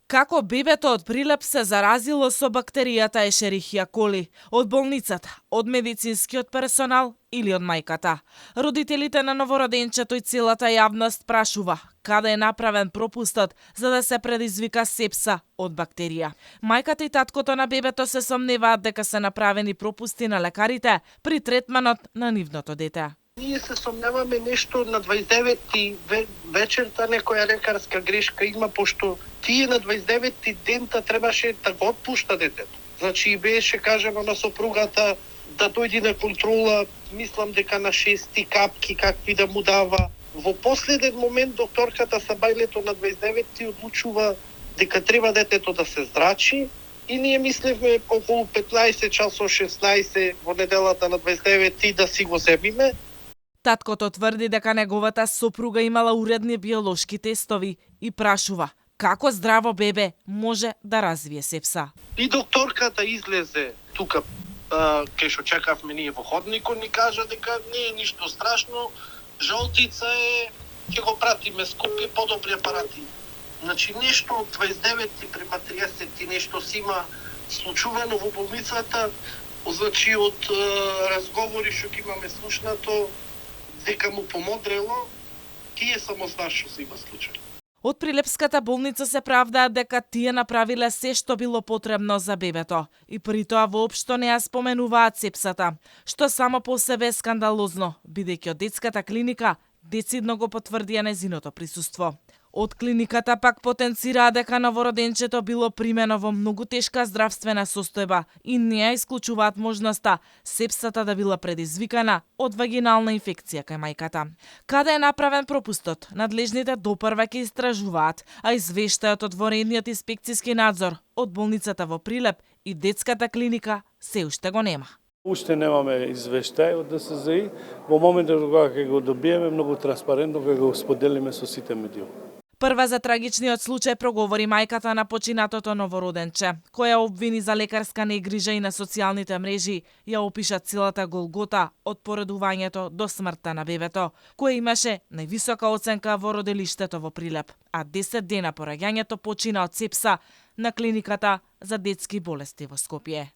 Како бебето од Прилеп се заразило со бактеријата Ешерихија коли? Од болницата, од медицинскиот персонал или од мајката? Родителите на новороденчето и целата јавност прашува каде е направен пропустот за да се предизвика сепса од бактерија. Мајката и таткото на бебето се сомневаат дека се направени пропусти на лекарите при третманот на нивното дете. Ние се сомневаме нешто на 29-ти вечерта некоја лекарска грешка има, пошто тие на 29-ти дента требаше да го отпушта детето. Значи беше кажано на сопругата да дојде на контрола, мислам дека на 6-ти капки какви да му дава. Во последен момент докторката Сабајлето на 29-ти одлучува дека треба детето да се зрачи и ние мислевме околу 15 часот 16 во неделата на 29-ти да си го земиме. Таткото тврди дека неговата сопруга имала уредни биолошки тестови и прашува како здраво бебе може да развие сепса. И докторката излезе тука, кај што чекавме ние во ходникот, ни кажа дека не е ништо страшно, жолтица е, ќе го пратиме Скопје, подобри апарати. Значи нешто од 29-ти према 30-ти нешто си има случувано во болницата, значи од разговори што ги имаме слушнато, дека му помодрело, тие само знаат што се има случај. Од Прилепската болница се правдаат дека тие направиле се што било потребно за бебето и при тоа воопшто не ја споменуваат сепсата, што само по себе е скандалозно, бидејќи од детската клиника децидно го потврдија незиното присуство. Од клиниката пак потенцираа дека новороденчето било примено во многу тешка здравствена состојба и не ја исклучуваат можноста сепсата да била предизвикана од вагинална инфекција кај мајката. Каде е направен пропустот, надлежните допрва ќе истражуваат, а извештајот од воредниот инспекцијски надзор од болницата во Прилеп и детската клиника се уште го нема. Уште немаме извештај од ДСЗИ. Во моментот кога ќе го добиеме многу транспарентно ќе го споделиме со сите медиуми. Прва за трагичниот случај проговори мајката на починатото новороденче, која обвини за лекарска негрижа и на социјалните мрежи ја опиша целата голгота од поредувањето до смртта на бебето, кој имаше највисока оценка во родилиштето во Прилеп, а 10 дена по раѓањето почина од сепса на клиниката за детски болести во Скопје.